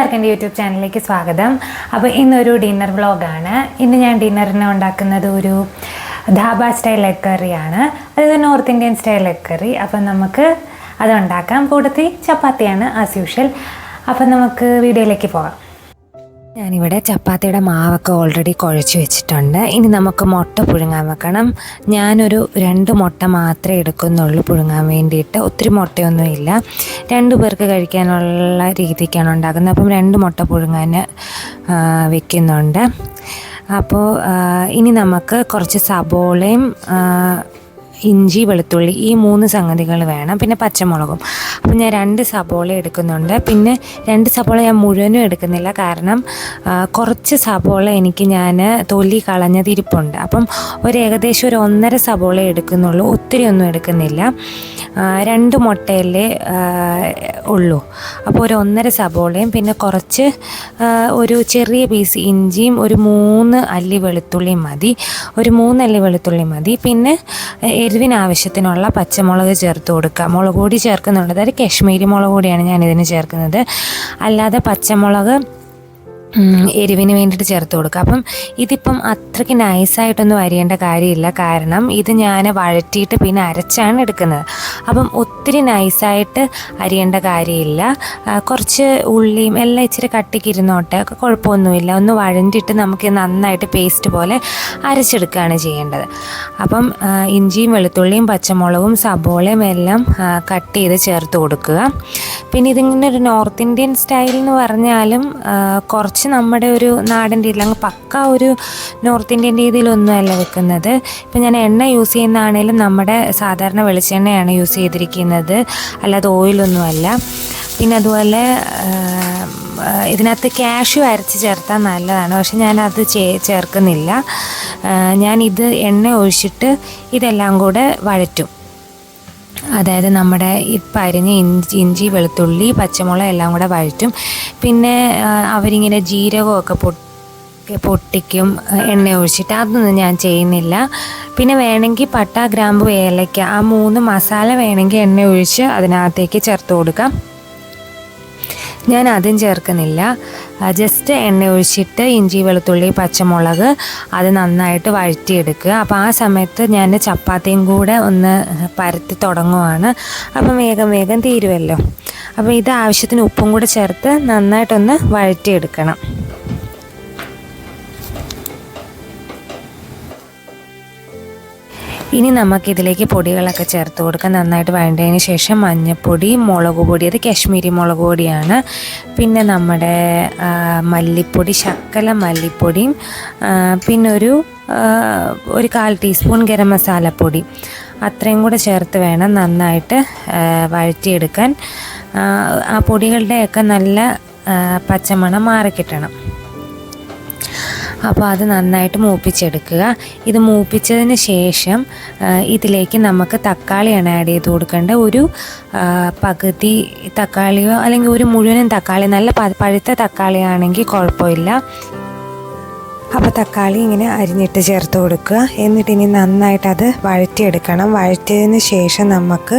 എല്ലാവർക്കും എൻ്റെ യൂട്യൂബ് ചാനലിലേക്ക് സ്വാഗതം. അപ്പോൾ ഇന്നൊരു ഡിന്നർ വ്ളോഗാണ്. ഇന്ന് ഞാൻ ഡിന്നറിന് ഉണ്ടാക്കുന്നത് ഒരു ധാബ സ്റ്റൈൽ എഗ് കറിയാണ്. അതായത് നോർത്ത് ഇന്ത്യൻ സ്റ്റൈൽ എഗ് കറി. അപ്പം നമുക്ക് അത് ഉണ്ടാക്കാം. കൂട്ടത്തിൽ ചപ്പാത്തിയാണ് ആസ് യൂഷ്വൽ. അപ്പം നമുക്ക് വീഡിയോയിലേക്ക് പോകാം. ഞാനിവിടെ ചപ്പാത്തിയുടെ മാവൊക്കെ ഓൾറെഡി കുഴച്ച് വെച്ചിട്ടുണ്ട്. ഇനി നമുക്ക് മുട്ട പുഴുങ്ങാൻ വെക്കണം. ഞാനൊരു 2 മുട്ട മാത്രമേ എടുക്കുന്നുള്ളൂ പുഴുങ്ങാൻ വേണ്ടിയിട്ട്. ഒത്തിരി മുട്ടയൊന്നുമില്ല, 2 പേർക്ക് കഴിക്കാനുള്ള രീതിക്കാണ് ഉണ്ടാക്കുന്നത്. അപ്പം 2 മുട്ട പുഴുങ്ങാൻ വെക്കുന്നുണ്ട്. അപ്പോൾ ഇനി നമുക്ക് കുറച്ച് സബോളയും ഇഞ്ചി വെളുത്തുള്ളി ഈ 3 സംഗതികൾ വേണം. പിന്നെ പച്ചമുളകും. അപ്പം ഞാൻ 2 സബോള എടുക്കുന്നുണ്ട്. പിന്നെ 2 സബോള ഞാൻ മുഴുവനും എടുക്കുന്നില്ല, കാരണം കുറച്ച് സബോള ഞാൻ തൊലി കളഞ്ഞതിരിപ്പുണ്ട്. അപ്പം ഏകദേശം ഒരു 1.5 സബോള എടുക്കുന്നുള്ളൂ, ഒത്തിരി ഒന്നും എടുക്കുന്നില്ല. 2 മുട്ടയല്ലേ ഉള്ളൂ. അപ്പോൾ ഒരു 1.5 സബോളയും പിന്നെ കുറച്ച് ഒരു ചെറിയ പീസ് ഇഞ്ചിയും ഒരു 3 അല്ലി വെളുത്തുള്ളിയും മതി. ഒരു 3 അല്ലി വെളുത്തുള്ളി മതി. പിന്നെ എരിവിനാവശ്യത്തിനുള്ള പച്ചമുളക് ചേർത്ത് കൊടുക്കുക. മുളക് പൊടി ചേർക്കുന്നുണ്ട്, അതായത് കാശ്മീരി മുളക് പൊടിയാണ് ഞാനിതിന് ചേർക്കുന്നത്. അല്ലാതെ പച്ചമുളക് എരിവിന് വേണ്ടിയിട്ട് ചേർത്ത് കൊടുക്കുക. അപ്പം ഇതിപ്പം അത്രയ്ക്ക് നൈസായിട്ടൊന്നും അരിയേണ്ട കാര്യമില്ല, കാരണം ഇത് ഞാൻ വഴറ്റിയിട്ട് പിന്നെ അരച്ചാണ് എടുക്കുന്നത്. അപ്പം ഒത്തിരി നൈസായിട്ട് അരിയേണ്ട കാര്യമില്ല. കുറച്ച് ഉള്ളിയും എല്ലാം ഇച്ചിരി കട്ടിക്കിരുന്നോട്ടെ, കുഴപ്പമൊന്നുമില്ല. ഒന്ന് വഴറ്റിയിട്ട് നമുക്ക് നന്നായിട്ട് പേസ്റ്റ് പോലെ അരച്ചെടുക്കുകയാണ് ചെയ്യേണ്ടത്. അപ്പം ഇഞ്ചിയും വെളുത്തുള്ളിയും പച്ചമുളകും സബോളയും എല്ലാം കട്ട് ചെയ്ത് ചേർത്ത് കൊടുക്കുക. പിന്നെ ഇതിങ്ങനെ ഒരു നോർത്ത് ഇന്ത്യൻ സ്റ്റൈൽ എന്ന് പറഞ്ഞാലും കുറച്ച് നമ്മുടെ ഒരു നാടൻ രീതിയിൽ, അങ്ങ് പക്ക ഒരു നോർത്ത് ഇന്ത്യൻ രീതിയിലൊന്നുമല്ല വെക്കുന്നത്. ഇപ്പം ഞാൻ എണ്ണ യൂസ് ചെയ്യുന്നതാണേലും നമ്മുടെ സാധാരണ വെളിച്ചെണ്ണയാണ് യൂസ് ചെയ്തിരിക്കുന്നത്, അല്ലാതെ ഓയിലൊന്നുമല്ല. പിന്നെ അതുപോലെ ഇതിനകത്ത് കാഷ്യൂ അരച്ച് ചേർത്താൽ നല്ലതാണ്, പക്ഷെ ഞാനത് ചേർക്കുന്നില്ല. ഞാനിത് എണ്ണ ഒഴിച്ചിട്ട് ഇതെല്ലാം കൂടെ വഴറ്റും. അതായത് നമ്മുടെ ഇപ്പം അരിഞ്ഞ് ഇഞ്ചി വെളുത്തുള്ളി പച്ചമുളക് എല്ലാം കൂടെ വഴറ്റും. പിന്നെ അവരിങ്ങനെ ജീരകമൊക്കെ പൊട്ടിക്കും എണ്ണ ഒഴിച്ചിട്ട്, അതൊന്നും ഞാൻ ചെയ്യുന്നില്ല. പിന്നെ വേണമെങ്കിൽ പട്ട ഗ്രാമ്പു ഏലയ്ക്ക ആ 3 മസാല വേണമെങ്കിൽ എണ്ണ ഒഴിച്ച് അതിനകത്തേക്ക് ചേർത്ത് കൊടുക്കാം. ഞാൻ അതും ചേർക്കുന്നില്ല. ജസ്റ്റ് എണ്ണ ഒഴിച്ചിട്ട് ഇഞ്ചി വെളുത്തുള്ളി പച്ചമുളക് അത് നന്നായിട്ട് വഴറ്റിയെടുക്കുക. അപ്പോൾ ആ സമയത്ത് ഞാൻ ചപ്പാത്തിയും കൂടെ ഒന്ന് പരത്തി തുടങ്ങുവാണ്. അപ്പം വേഗം തീരുമല്ലോ. അപ്പോൾ ഇത് ആവശ്യത്തിന് ഉപ്പും കൂടെ ചേർത്ത് നന്നായിട്ടൊന്ന് വഴറ്റിയെടുക്കണം. ഇനി നമുക്കിതിലേക്ക് പൊടികളൊക്കെ ചേർത്ത് കൊടുക്കാം. നന്നായിട്ട് വഴണ്ടതിന് ശേഷം മഞ്ഞൾപ്പൊടി, മുളക് പൊടി, അത് കാശ്മീരി മുളക് പൊടിയാണ്. പിന്നെ നമ്മുടെ മല്ലിപ്പൊടി, ശക്കല മല്ലിപ്പൊടിയും, പിന്നെ ഒരു 1/4 ടീസ്പൂൺ ഗരം മസാലപ്പൊടി, അത്രയും കൂടെ ചേർത്ത് വേണം നന്നായിട്ട് വഴറ്റിയെടുക്കാൻ. ആ പൊടികളുടെയൊക്കെ നല്ല പച്ചമണം മാറിക്കിട്ടണം. അപ്പോൾ അത് നന്നായിട്ട് മൂപ്പിച്ചെടുക്കുക. ഇത് മൂപ്പിച്ചതിന് ശേഷം ഇതിലേക്ക് നമുക്ക് തക്കാളിയാണ് ആഡ് ചെയ്ത് കൊടുക്കേണ്ട. ഒരു പകുതി തക്കാളിയോ അല്ലെങ്കിൽ ഒരു മുഴുവനും തക്കാളി, നല്ല പഴുത്ത തക്കാളിയാണെങ്കിൽ കുഴപ്പമില്ല. അപ്പോൾ തക്കാളി ഇങ്ങനെ അരിഞ്ഞിട്ട് ചേർത്ത് കൊടുക്കുക. എന്നിട്ട് ഇനി നന്നായിട്ട് അത് വഴറ്റിയെടുക്കണം. വഴറ്റിയതിന് ശേഷം നമുക്ക്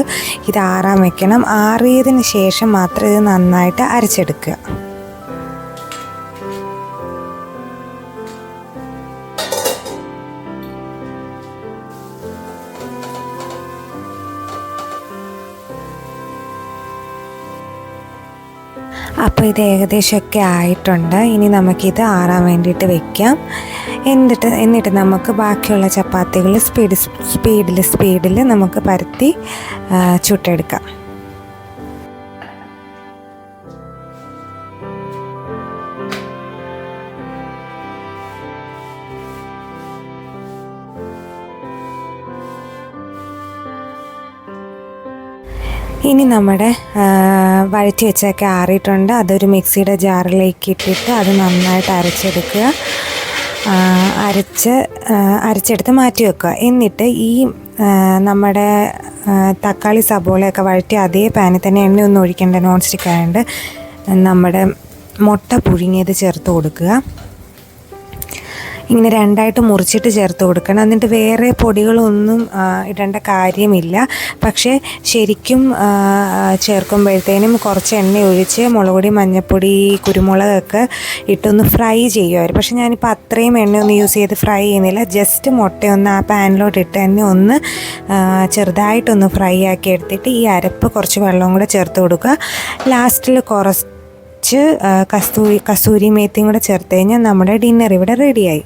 ഇത് ആറാൻ വെക്കണം. ആറിയതിന് ശേഷം മാത്രം ഇത് നന്നായിട്ട് അരച്ചെടുക്കുക. അപ്പോൾ ഇത് ഏകദേശമൊക്കെ ആയിട്ടുണ്ട്. ഇനി നമുക്കിത് ആറാൻ വേണ്ടിയിട്ട് വെക്കാം. എന്നിട്ട് നമുക്ക് ബാക്കിയുള്ള ചപ്പാത്തികൾ സ്പീഡിൽ നമുക്ക് പരത്തി ചുട്ടെടുക്കാം. ഇനി നമ്മുടെ വഴറ്റി വെച്ചൊക്കെ ആറിയിട്ടുണ്ട്. അതൊരു മിക്സിയുടെ ജാറിലേക്ക് ഇട്ടിട്ട് അത് നന്നായിട്ട് അരച്ചെടുക്കുക. അരച്ചെടുത്ത് മാറ്റി വെക്കുക. എന്നിട്ട് ഈ നമ്മുടെ തക്കാളി സബോളയൊക്കെ വഴറ്റി അതേ പാനിൽ തന്നെ എണ്ണയൊന്നും ഒഴിക്കേണ്ട, നോൺ സ്റ്റിക്ക് ആയതുകൊണ്ട് നമ്മുടെ മുട്ട പുഴുങ്ങിയത് ചേർത്ത് കൊടുക്കുക. ഇങ്ങനെ രണ്ടായിട്ട് മുറിച്ചിട്ട് ചേർത്ത് കൊടുക്കണം. എന്നിട്ട് വേറെ പൊടികളൊന്നും ഇടേണ്ട കാര്യമില്ല. പക്ഷേ ശരിക്കും ചേർക്കുമ്പോഴത്തേനും കുറച്ച് എണ്ണ ഒഴിച്ച് മുളക് പൊടി, മഞ്ഞൾപ്പൊടി, കുരുമുളകൊക്കെ ഇട്ടൊന്ന് ഫ്രൈ ചെയ്യുമായിരുന്നു. പക്ഷേ ഞാനിപ്പോൾ അത്രയും എണ്ണയൊന്നും യൂസ് ചെയ്ത് ഫ്രൈ ചെയ്യുന്നില്ല. ജസ്റ്റ് മുട്ടയൊന്ന് ആ പാനിലോട്ട് ഇട്ട് തന്നെ ഒന്ന് ചെറുതായിട്ടൊന്ന് ഫ്രൈ ആക്കി എടുത്തിട്ട് ഈ അരപ്പ് കുറച്ച് വെള്ളവും കൂടെ ചേർത്ത് കൊടുക്കുക. ലാസ്റ്റിൽ കസൂരി മേത്തിയും കൂടെ ചേർത്ത് കഴിഞ്ഞാൽ നമ്മുടെ ഡിന്നർ ഇവിടെ റെഡിയായി.